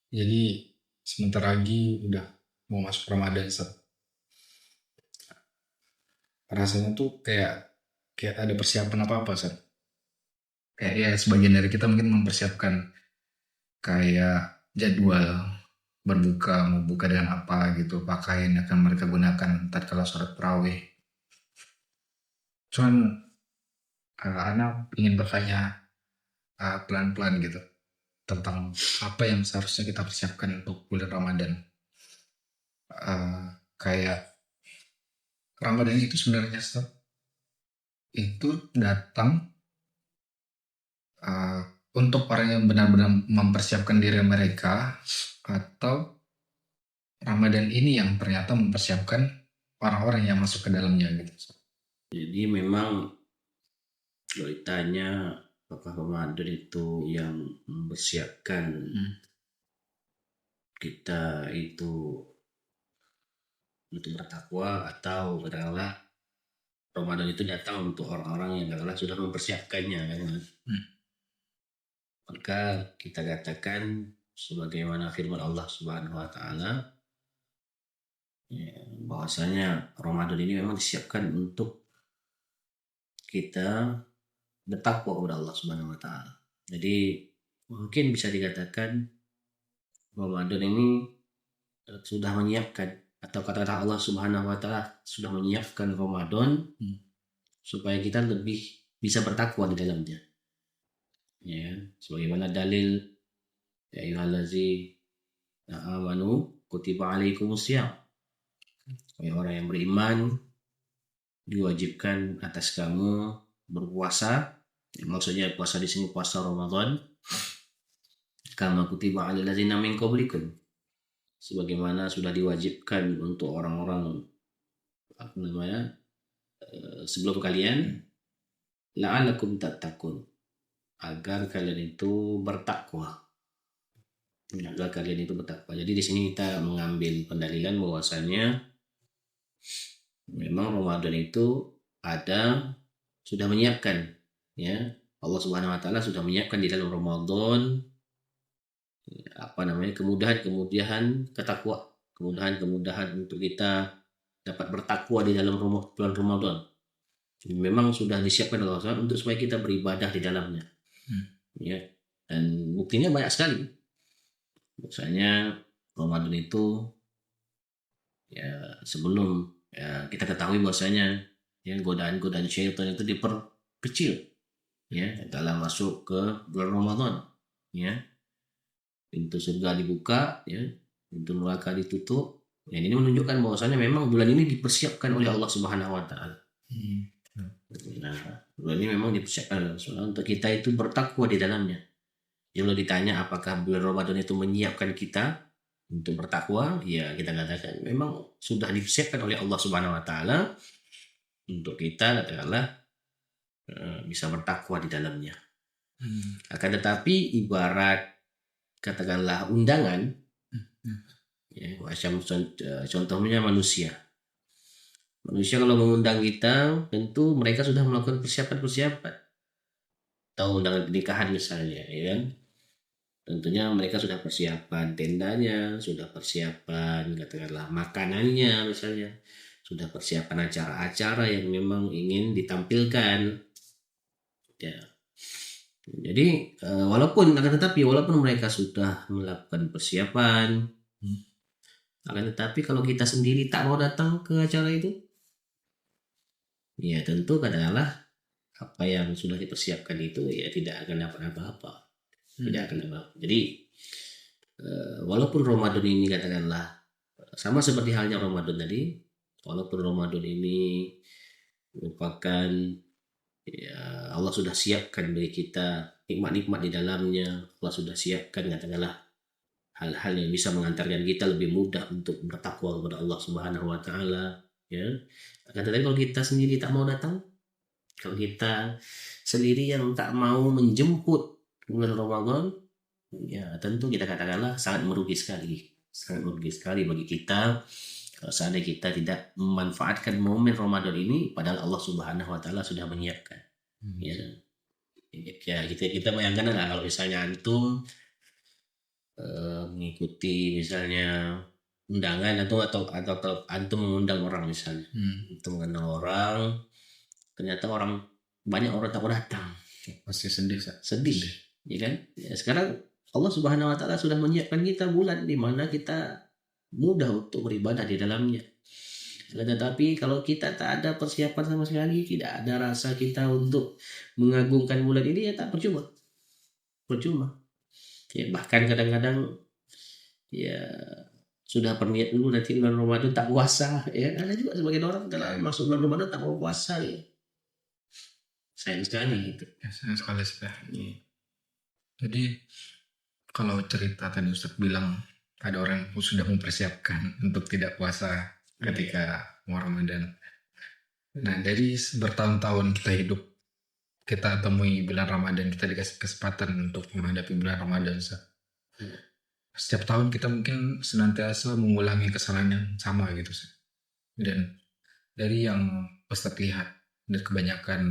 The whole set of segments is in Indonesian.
Jadi sebentar lagi udah mau masuk Ramadan, Sat. Rasanya tuh kayak ada persiapan apa-apa, Sat. Kayak ya sebagian dari kita mungkin mempersiapkan kayak jadwal berbuka, mau buka dengan apa gitu, pakaian yang akan mereka gunakan tatkala sholat tarawih. Cuman Ana ingin bertanya pelan-pelan gitu tentang apa yang seharusnya kita persiapkan untuk bulan Ramadan. Kayak Ramadan itu sebenarnya, Sat, itu datang uh, untuk orang yang benar-benar mempersiapkan diri mereka, atau Ramadan ini yang ternyata mempersiapkan orang-orang yang masuk ke dalamnya gitu. Jadi memang kalau ditanya apakah Ramadan itu yang mempersiapkan kita itu untuk bertakwa, atau katakanlah Ramadan itu datang untuk orang-orang yang katakanlah sudah mempersiapkannya kan. Maka kita katakan sebagaimana firman Allah Subhanahu wa taala, bahwasanya Ramadan ini memang disiapkan untuk kita bertakwa kepada Allah Subhanahu wa taala. Jadi mungkin bisa dikatakan Ramadan ini sudah menyiapkan, atau kata-kata Allah Subhanahu wa taala sudah menyiapkan Ramadan supaya kita lebih bisa bertakwa di dalamnya. Ya, sebagaimana dalil ya ayyuhallazina amanu kutiba alaikumusiyam. Orang yang beriman diwajibkan atas kamu berpuasa. Maksudnya puasa di sini puasa Ramadan. Kama kutiba alal ladzina min qablikum, sebagaimana sudah diwajibkan untuk orang-orang sebelum kalian, la'alakum tattaqun, agar kalian itu bertakwa. Agar kalian itu bertakwa. Jadi di sini kita mengambil pendalilan bahwasanya memang Ramadan itu sudah menyiapkan, ya. Allah Subhanahu wa taala sudah menyiapkan di dalam Ramadan kemudahan kemudahan untuk kita dapat bertakwa di dalam bulan Ramadan. Memang sudah disiapkan oleh Allah untuk supaya kita beribadah di dalamnya. Ya. Dan buktinya banyak sekali. Misalnya Ramadan itu ya sebelum ya kita ketahui bahwasanya ya godaan-godaan syaitan itu diperkecil ya dalam masuk ke bulan Ramadan, ya. Pintu surga dibuka, ya, pintu neraka ditutup. Dan ini menunjukkan bahwasanya memang bulan ini dipersiapkan oleh Allah Subhanahu wa taala. Nah, bulan ini memang dipersiapkan oleh Allah Subhanahu untuk kita itu bertakwa di dalamnya. Kalau ditanya apakah bulan Ramadan itu menyiapkan kita untuk bertakwa, ya kita katakan memang sudah dipersiapkan oleh Allah Subhanahu wa taala untuk kita katakanlah bisa bertakwa di dalamnya. Akan tetapi ibarat katakanlah undangan, ya, macam contohnya manusia kalau mengundang kita, tentu mereka sudah melakukan persiapan atau undangan pernikahan misalnya, ya kan. Tentunya mereka sudah persiapan tendanya, sudah persiapan katakanlah makanannya misalnya, sudah persiapan acara-acara yang memang ingin ditampilkan, ya. Jadi walaupun mereka sudah melakukan persiapan, akan tetapi kalau kita sendiri tak mau datang ke acara itu, ya tentu katakanlah apa yang sudah dipersiapkan itu ya tidak akan dapat apa-apa. Tidak akan apa-apa. Jadi walaupun Ramadan ini katakanlah sama seperti halnya Ramadan tadi, walaupun Ramadan ini merupakan ya Allah sudah siapkan bagi kita nikmat-nikmat di dalamnya, Allah sudah siapkan katakanlah hal-hal yang bisa mengantarkan kita lebih mudah untuk bertakwa kepada Allah Subhanahu wa taala, ya. Akan tetapi kalau kita sendiri tak mau datang, kalau kita sendiri yang tak mau menjemput bulan Ramadan, ya tentu kita katakanlah sangat merugi sekali bagi kita kalau seandainya kita tidak memanfaatkan momen Ramadan ini, padahal Allah Subhanahu wa taala sudah menyiapkan. Ya kita bayangkan lah kalau misalnya antum mengikuti misalnya undangan atau antum mengundang orang misalnya, untuk mengundang orang, ternyata banyak orang tak mau datang, Pasti sedih. sedih, ya kan? Ya, sekarang Allah Subhanahu Wa Taala sudah menyiapkan kita bulan di mana kita mudah untuk beribadah di dalamnya. Tetapi kalau kita tak ada persiapan sama sekali, tidak ada rasa kita untuk mengagungkan bulan ini, ya tak percuma. Ya, bahkan kadang-kadang ya sudah berniat dulu nanti bulan Ramadan tak puasa, ya ada juga sebagian orang dalam masuk bulan Ramadan tak mau puasa, ya sayang sekali gitu. Ya, sayang sekali sudah. Jadi kalau cerita tadi Ustaz bilang ada orang yang sudah mempersiapkan untuk tidak puasa ketika mau Ramadan. Nah, dari bertahun-tahun kita hidup, kita temui bulan Ramadan, kita dikasih kesempatan untuk menghadapi bulan Ramadan. Setiap tahun kita mungkin senantiasa mengulangi kesalahan yang sama gitu. Dan dari yang Ustaz lihat, dari kebanyakan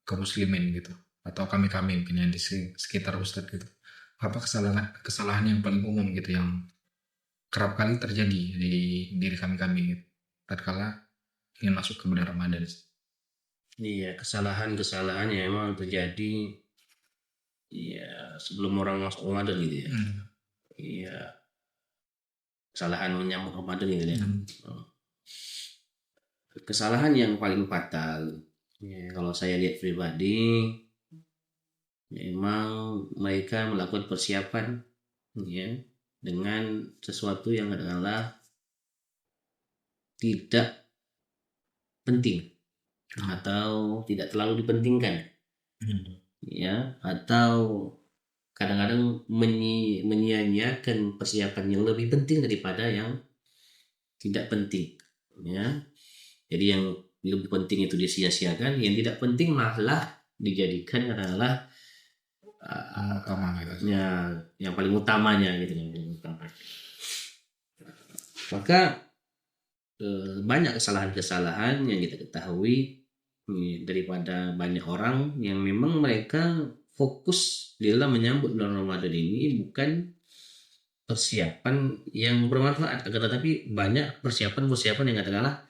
kaum muslimin gitu, atau kami-kami mungkin yang di sekitar Ustaz gitu, apa kesalahan yang paling umum gitu yang kerap kali terjadi di diri kami-kami gitu, tatkala ingin masuk ke bulan Ramadan? Iya, kesalahan-kesalahan yang memang terjadi ya sebelum orang masuk Ramadan gitu ya. Iya, kesalahan menyambut Ramadan gitu ya. Kesalahan yang paling fatal ya, kalau saya lihat pribadi, memang mereka melakukan persiapan ya dengan sesuatu yang adalah tidak penting atau tidak terlalu dipentingkan, ya, atau kadang-kadang menyia-nyiakan persiapan yang lebih penting daripada yang tidak penting, ya. Jadi yang lebih penting itu disia-siakan, yang tidak penting malah dijadikan adalah utama gitu. Ya, yang paling utamanya gitu. Maka banyak kesalahan-kesalahan yang kita ketahui daripada banyak orang yang memang mereka fokus di dalam menyambut bulan Ramadan ini bukan persiapan yang bermanfaat, tetapi banyak persiapan yang katakanlah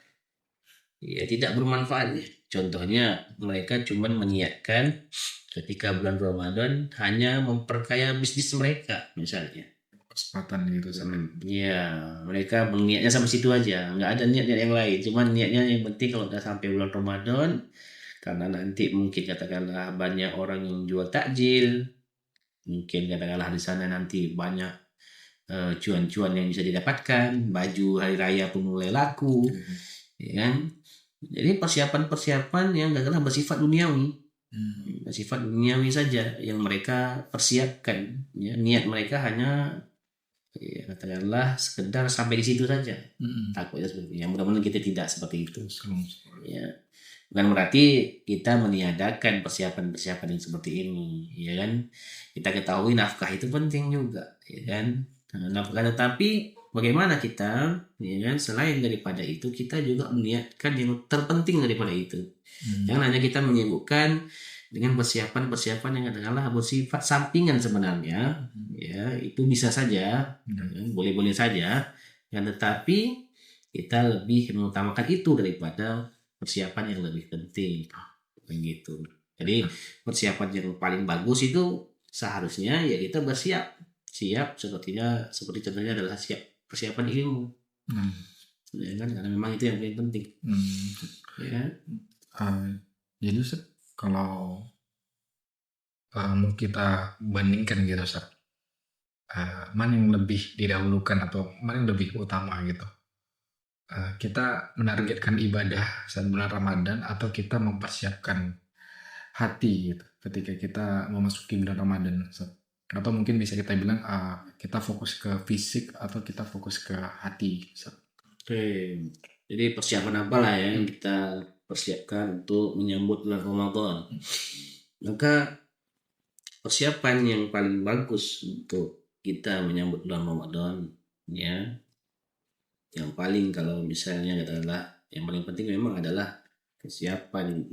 ya tidak bermanfaat. Contohnya mereka cuma meniatkan ketika bulan Ramadan hanya memperkaya bisnis mereka misalnya. Kesempatan gitu. Ya, mereka niatnya sampai situ aja, nggak ada niat-niat yang lain. Cuman niatnya yang penting kalau udah sampai bulan Ramadan, karena nanti mungkin katakanlah banyak orang yang jual takjil, mungkin katakanlah di sana nanti banyak cuan-cuan yang bisa didapatkan, baju hari raya pun mulai laku, ya kan? Jadi persiapan-persiapan yang katakanlah bersifat duniawi, bersifat duniawi saja yang mereka persiapkan. Ya, niat mereka hanya ya, katakanlah sekedar sampai di situ saja. Takutnya seperti itu. Ya, mudah-mudahan kita tidak seperti itu. Ya, bukan berarti kita meniadakan persiapan-persiapan yang seperti ini, ya kan? Kita ketahui nafkah itu penting juga, ya kan? Nafkah, tetapi bagaimana kita, ya kan? Selain daripada itu, kita juga meniatkan yang terpenting daripada itu. Jangan hanya kita menyibukkan dengan persiapan-persiapan yang katakanlah bersifat sampingan sebenarnya, ya itu bisa saja, boleh-boleh saja, ya, tetapi kita lebih mengutamakan itu daripada persiapan yang lebih penting, begitu. Jadi persiapan yang paling bagus itu seharusnya ya kita siap seperti contohnya adalah siap persiapan ilmu, ya kan, karena memang itu yang paling penting. Ya. Jadi kalau mau kita bandingkan gitu, mana yang lebih didahulukan atau mana yang lebih utama gitu? Kita menargetkan ibadah saat bulan Ramadan atau kita mempersiapkan hati gitu ketika kita memasuki bulan Ramadan, atau mungkin bisa kita bilang kita fokus ke fisik atau kita fokus ke hati. Oke, jadi persiapan apa lah yang kita persiapkan untuk menyambut bulan Ramadan? Maka persiapan yang paling bagus untuk kita menyambut bulan Ramadan, ya, yang paling kalau misalnya adalah yang paling penting memang adalah kesiapan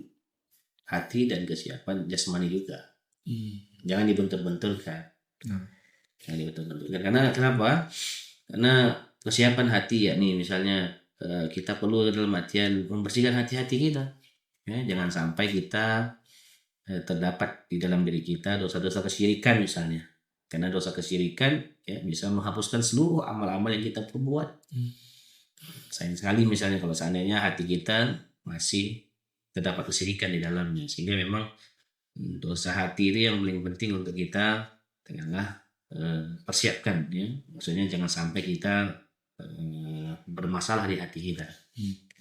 hati dan kesiapan jasmani juga. Jangan dibentur-benturkan. Karena kenapa? Karena persiapan hati, yakni misalnya kita perlu dalam artian membersihkan hati-hati kita. Ya, jangan sampai kita terdapat di dalam diri kita dosa-dosa kesyirikan misalnya. Karena dosa kesyirikan ya bisa menghapuskan seluruh amal-amal yang kita perbuat. Sayang sekali misalnya kalau seandainya hati kita masih terdapat kesyirikan di dalamnya, sehingga memang dosa hati itu yang paling penting untuk kita tengahlah persiapkan ya. Maksudnya jangan sampai kita bermasalah di hati kita.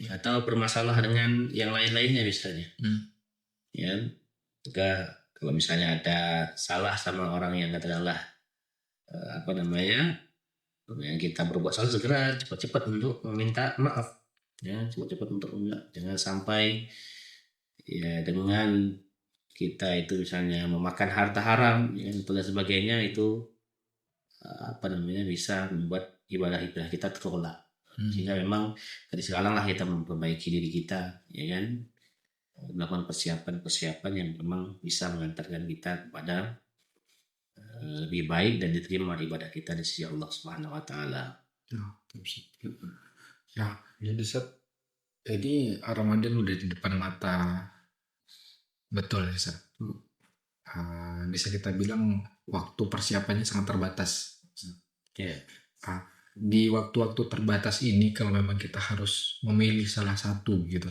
Atau bermasalah dengan yang lain-lainnya misalnya. Ya, juga kalau misalnya ada salah sama orang yang katakanlah yang kita berbuat salah, segera cepat-cepat untuk meminta maaf ya, cepat-cepat untuk jangan sampai ya dengan kita itu misalnya memakan harta haram ya, dan sebagainya itu bisa membuat ibadah kita tertolak. Sehingga memang dari sekarang lah kita memperbaiki diri kita ya kan, melakukan persiapan yang memang bisa mengantarkan kita kepada lebih baik dan diterima ibadah kita di sisi Allah Subhanahu wa taala. Ya, jadi Ramadan udah di depan mata. Betul ya, Sir. Bisa kita bilang waktu persiapannya sangat terbatas. Yeah. Di waktu-waktu terbatas ini kalau memang kita harus memilih salah satu gitu,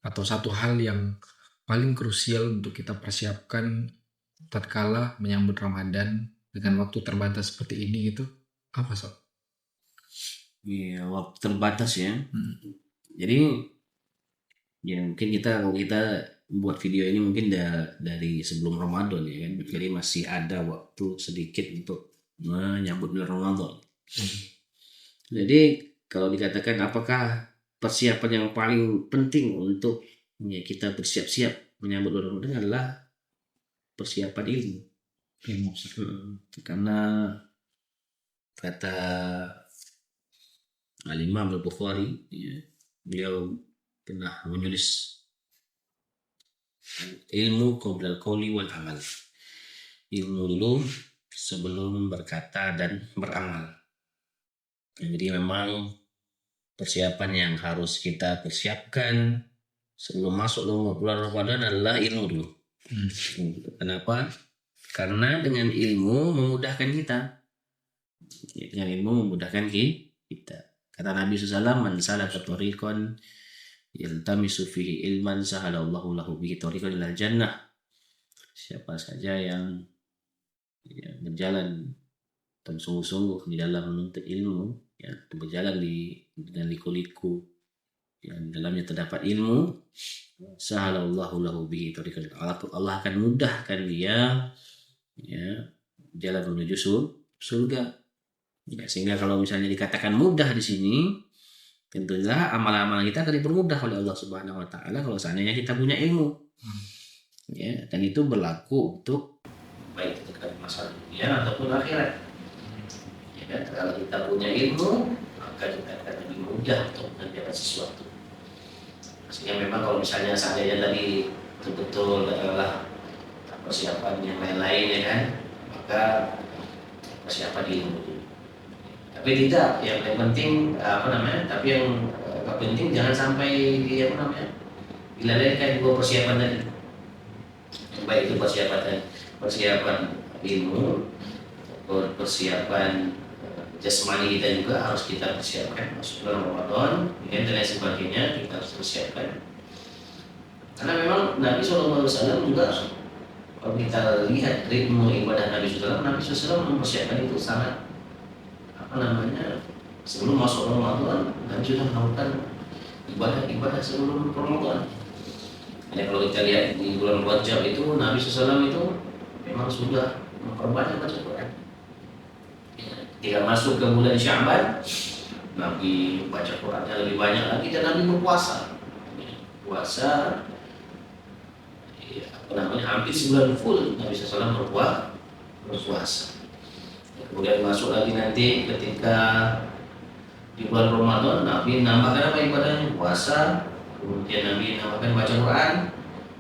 atau satu hal yang paling krusial untuk kita persiapkan tatkala menyambut Ramadan dengan waktu terbatas seperti ini gitu, apa Sob? Iya, waktu terbatas ya. Jadi ya mungkin kita buat video ini mungkin dari sebelum Ramadan ya kan. Jadi masih ada waktu sedikit untuk menyambut bulan Ramadan. Jadi kalau dikatakan apakah persiapan yang paling penting untuk ya, kita bersiap-siap menyambut bulan Ramadan adalah persiapan ilmu. Karena kata Al-Imam Al-Bukhari ya, beliau pernah menulis ilmu qabla al-qawli wal amal. Ilmu dulu sebelum berkata dan beramal. Jadi memang persiapan yang harus kita persiapkan sebelum masuk bulan Ramadan adalah ilmu dulu. Kenapa? Karena dengan ilmu memudahkan kita. Dengan ilmu memudahkan kita. Kata Nabi SAW, man salaka tariqan yaltamisu fihi ilman sahalallahu lahu bihi tariqan ilal jannah. Siapa saja yang berjalan dan sungguh-sungguh di dalam menuntut ilmu, ya, berjalan dengan liku-liku yang dalamnya terdapat ilmu, sahalallahu lahu bihi tariqan. Allah akan mudahkan dia ya jalan menuju surga. Ya, sehingga kalau misalnya dikatakan mudah di sini, tentunya amal-amal kita akan dipermudah oleh Allah Subhanahu wa taala kalau seandainya kita punya ilmu. Ya, dan itu berlaku untuk baik itu masalah dunia ataupun akhirat. Ya, kalau kita punya ilmu, maka kita akan lebih mudah untuk mengerjakan sesuatu. Sehingga memang kalau misalnya seandainya tadi betul-betul adalah persiapan yang lain-lain ya kan, maka persiapan ilmu dulu. Tapi tidak, yang penting tapi yang penting jangan sampai dilalaikan dua persiapan tadi. Baik itu persiapan ilmu atau persiapan jasmani kita juga harus kita persiapkan masuk bulan Ramadan dan lain sebagainya kita harus persiapkan. Karena memang Nabi SAW juga kalau kita lihat ritme ibadah Nabi SAW mempersiapkan itu sangat sebelum masuk Ramadan dan sudah melakukan ibadah sebelum Ramadan. Ya, kalau kita lihat di bulan Rajab itu Nabi SAW itu memang sudah memperbanyak baca Quran. Ketika masuk ke bulan Sya'ban, Nabi baca Qurannya lebih banyak lagi dan Nabi berpuasa. Puasa hampir sebulan full Nabi SAW berpuasa. Kemudian masuk lagi nanti ketika di bulan Ramadan Nabi nambahkan ibadahnya puasa, kemudian Nabi nambahkan baca Quran,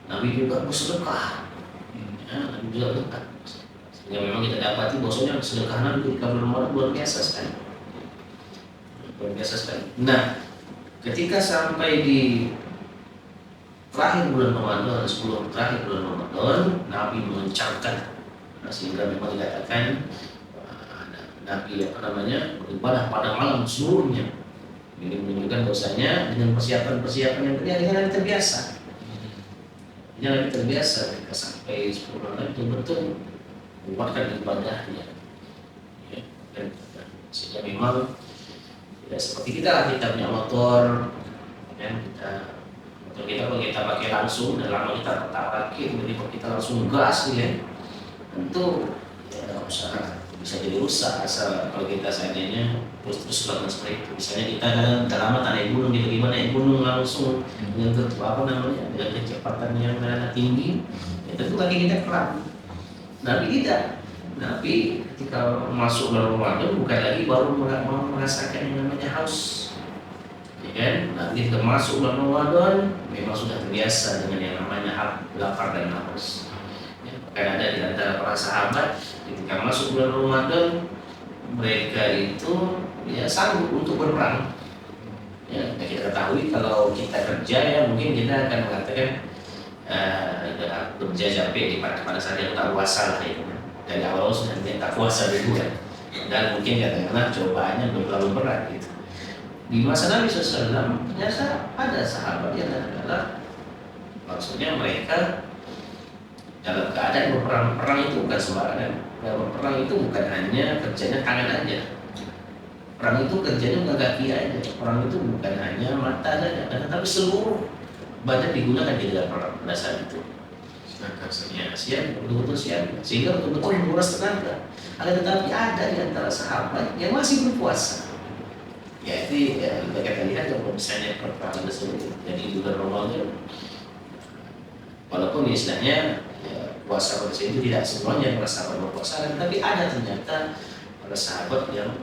Nabi juga bersedekah. Nabi juga dekat Yang memang kita dapati bahwasanya sederhana ketika bulan Ramadan luar biasa sekali. Luar biasa sekali. Nah, ketika sampai di terakhir bulan Ramadan, 10 terakhir bulan Ramadan, Nabi mengencangkan, sehingga memang dikatakan Nabi beribadah pada malam seluruhnya. Ini menunjukkan bahwasanya dengan persiapan-persiapan yang tadi dengan terbiasa. Jangan terbiasa ketika sampai 10 malam betul-betul menguatkan ibadahnya. Ya, sehingga memang ya, seperti kita lah, kita punya motor, ya, motor kita kalau kita pakai langsung dan lama kita pakai, jadi kalau kita langsung gas, ya, tentu ya usaha bisa jadi rusak asal kalau kita seandainya terus lakukan seperti itu. Misalnya kita udah lama tak naik gunung, gitu gimana naik gunung langsung dengan dengan kecepatan yang tinggi, ya tentu lagi kita keram. Nabi tidak. Nabi ketika masuk bulan Ramadan bukan lagi baru merasakan yang namanya haus, ya kan? Nabi ketika masuk bulan Ramadan memang sudah terbiasa dengan yang namanya lapar dan haus. Bahkan ada di antara para sahabat ketika masuk bulan Ramadan mereka itu ya sanggup untuk berperang. Ya, kita ketahui kalau kita kerja ya mungkin kita akan mengatakan kerja capek pada saat yang tak puasa lah itu. Dari awal sudah tak puasa dulu kan. Dan mungkin katakanlah cobaannya belum terlalu berat gitu. Di masa Nabi SAW ternyata ada sahabat yang adalah maksudnya mereka dalam keadaan berperang. Perang itu bukan sembarangan. Perang itu bukan hanya kerjanya tangan aja. Perang itu kerjanya bukan kaki aja. Perang itu bukan hanya mata saja, tapi seluruh badan digunakan di dalam perang pada saat itu. Ya, siap, betul-betul siap, sehingga betul-betul menguras tenaga. Ada tetapi ada di antara sahabat yang masih berpuasa. Ya itu ya, kita lihat kalau misalnya perperangan tersebut. Jadi bulan Ramadan, walaupun istilahnya ya, puasa pada saat itu tidak semuanya para sahabat berpuasa, tapi ada ternyata para sahabat yang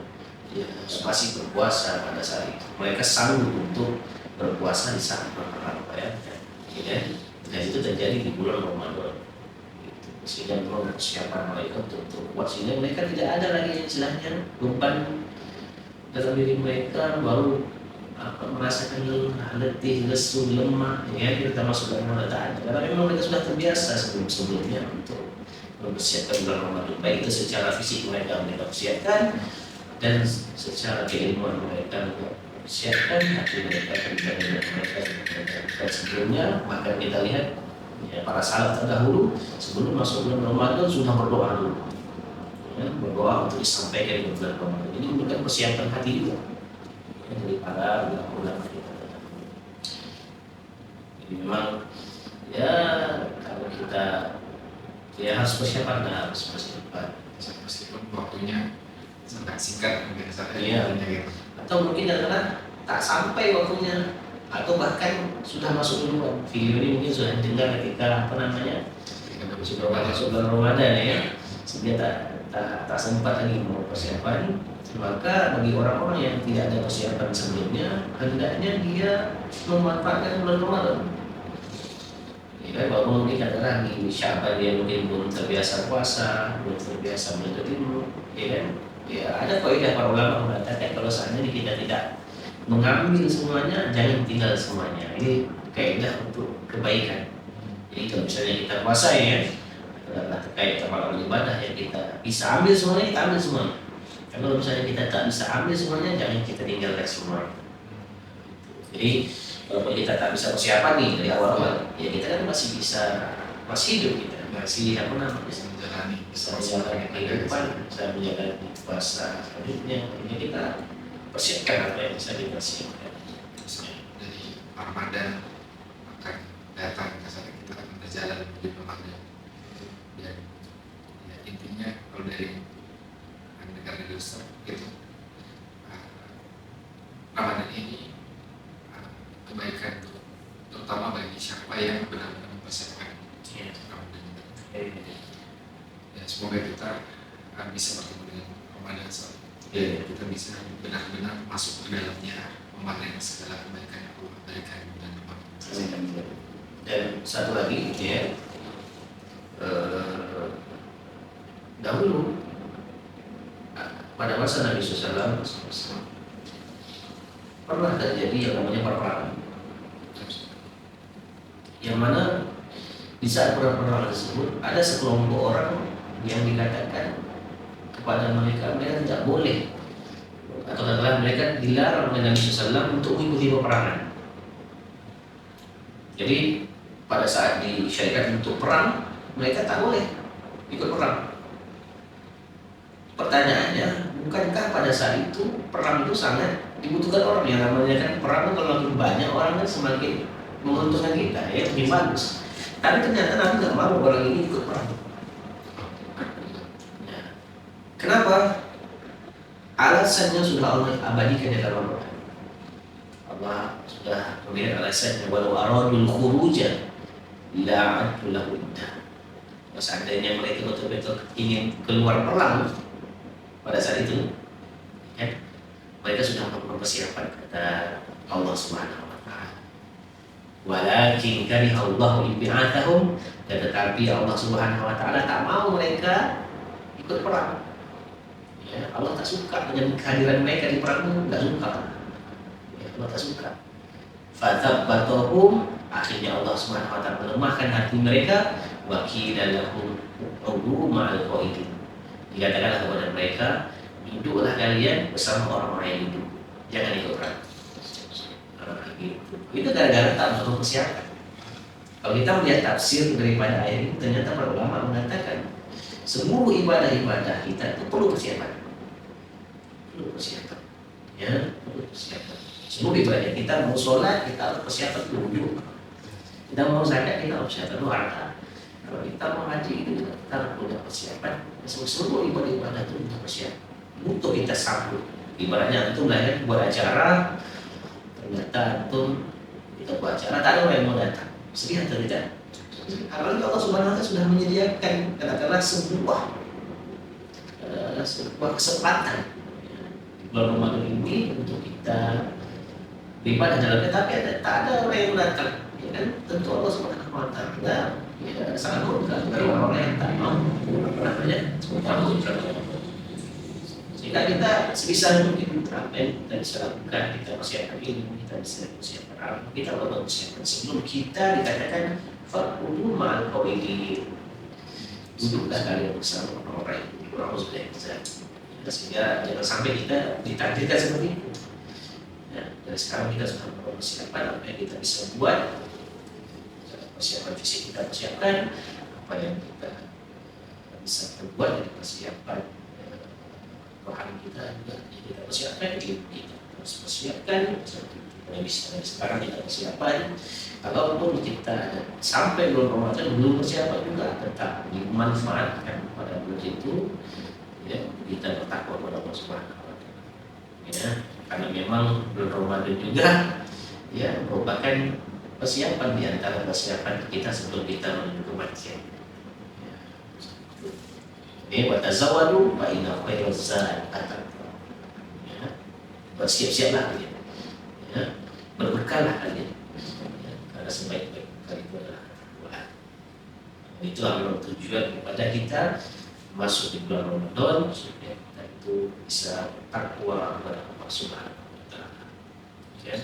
ya, masih berpuasa pada saat itu. Mereka sanggup untuk berpuasa di saat berperang, ya. Dan itu terjadi di bulan Ramadan. Sehingga memang persiapan mereka untuk kuat, sehingga mereka tidak ada lagi yang istilahnya beban dalam diri mereka, baru merasakan letih, lesu, lemah, ya kita masuk dalam Ramadan tak ada. Karena memang mereka sudah terbiasa sebelumnya untuk mempersiapkan bulan Ramadan, baik itu secara fisik mereka persiapkan dan secara keilmuan mereka persiapkan hati mereka dan sebelumnya. Maka kita lihat ya, para sahabat terdahulu sebelum masuk bulan Ramadan sudah berdoa dulu, ya, berdoa untuk disampaikan di bulan Ramadan. Ini bukan persiapan hati juga ya, dari para ulama kita. Jadi memang ya kalau kita ya harus persiapan, harus persiapan waktunya sangat singkat mungkin ya. gitu. Atau mungkin adalah tak sampai waktunya, atau bahkan sudah masuk duluan. Video ini mungkin sudah dengar ketika sudah masuk bulan Ramadan ya, sehingga tak sempat lagi mau persiapan. Maka bagi orang-orang yang tidak ada persiapan sebelumnya, hendaknya dia memanfaatkan bulan Ramadan. Ya, baru mungkin adalah di Syaban dia mungkin belum terbiasa puasa, belum terbiasa menuntut ilmu, ya kan? Ya ada kaidah para ulama mengatakan kalau seandainya kita tidak mengambil semuanya, jangan tinggal semuanya. Ini kaidah untuk kebaikan. Jadi kalau misalnya kita puasa ya, adalah terkait sama ibadah yang kita bisa ambil semuanya, kita ambil semuanya. Kalau misalnya kita tak bisa ambil semuanya, jangan kita tinggalkan semuanya. Jadi kalau kita tak bisa persiapan nih dari awal-awal, ya kita kan masih hidup, kita masih bisa menjalani kehidupan, bisa menjalani puasa. Selanjutnya ini kita persiapkan apa yang bisa dipersiapkan. Dari Ramadan akan datang ke sana, kita akan berjalan menuju Ramadan. Dan ya, intinya kalau dari negara Islam itu Ramadan ini kebaikan untuk terutama bagi siapa yang benar-benar mempersiapkan Ramadan. Ya, semoga kita bisa bertemu dengan Ramadan kita bisa benar-benar masuk ke dalamnya, memanen segala kebaikan yang Allah berikan dan Ramadan. Dan satu lagi ya, Dahulu pada masa Nabi SAW pernah terjadi yang namanya perang, yang mana di saat perang tersebut ada sekelompok orang yang dikatakan kepada mereka tidak boleh, atau katakanlah mereka dilarang oleh Nabi SAW untuk mengikuti peperangan. Jadi pada saat disyariatkan untuk perang, mereka tak boleh ikut perang. Pertanyaannya, bukankah pada saat itu perang itu sangat dibutuhkan orang? Yang namanya kan perang itu kalau makin banyak orang kan semakin menguntungkan kita, ya lebih bagus. Tapi ternyata Nabi nggak mau orang ini ikut perang. Ya. Kenapa? Alasannya sudah Allah abadikan di dalam Al-Quran. Allah sudah memberikan alasannya, walau aradul khuruja la'adtu lahu iddah. Seandainya mereka betul-betul ingin keluar perang pada saat itu, ya, mereka sudah mempersiapkan, kata Allah Subhanahu wa taala. Walakin karihallahu bi'athahum, dan tetapi Allah Subhanahu wa taala tak mau mereka ikut perang. Ya, Allah tak suka dengan kehadiran mereka di perang itu, tak suka. Ya, Allah tak suka. Fathabbatahum, akhirnya Allah Subhanahu wa taala melemahkan hati mereka, wa qila lahum udu ma'al qaidin. Dikatakanlah kepada mereka, duduklah kalian bersama orang-orang yang duduk, jangan ikut perang. Itu gara-gara tak mempersiapkan. Kalau kita melihat tafsir daripada ayat ini, ternyata para ulama mengatakan seluruh ibadah-ibadah kita itu perlu persiapan. Perlu persiapan. Ya, perlu persiapan. Seluruh ibadah kita, mau sholat kita harus persiapan dulu. Kita mau zakat kita harus persiapan dulu harta. Kalau kita mau haji kita punya persiapan. Seluruh ibadah itu untuk persiapan, untuk kita sambut. Ibaratnya itu lahir buat acara, ternyata itu kita buat acara tak ada orang yang mau datang. Sedih atau tidak? Karena Allah Subhanahu wa taala sudah menyediakan katakanlah sebuah kesempatan di bulan Ramadan ini untuk kita beribadah dalamnya, tapi tak ada orang yang datang, ya kan? Tentu Allah Subhanahu wa taala ya sangat murka dari orang-orang yang tak mau sehingga kita sebisa mungkin apa yang kita bisa lakukan, kita persiapkan ilmu, kita bisa persiapkan alam, kita persiapkan sebelum kita dikatakan fakudu ma'al qaidin, duduklah kalian bersama orang-orang yang kurang sudah bisa, sehingga jangan sampai kita ditakdirkan seperti itu. Ya, dari sekarang kita sudah mempersiapkan apa yang kita bisa buat, persiapan fisik kita persiapkan, apa yang kita bisa berbuat dari persiapan rohani kita juga kita persiapkan, kita harus persiapkan yang bisa dari sekarang kita persiapkan. Kalaupun kita sampai bulan Ramadan belum persiapan juga, tetap dimanfaatkan pada bulan itu, ya, kita bertakwa kepada Allah Subhanahu wa taala. Ya, karena memang bulan Ramadan juga ya merupakan persiapan di antara persiapan kita sebelum kita menuju kematian. Ini wa tazawwadu fa inna khairaz zadi at-taqwa. Ya, bersiap-siaplah kalian. Ya, berbekallah kalian. Ya, karena sebaik-baik bekal itu adalah Tuhan. Itulah memang tujuan kepada kita masuk di bulan Ramadan supaya kita itu bisa bertakwa kepada Allah Subhanahu wa taala. Ya.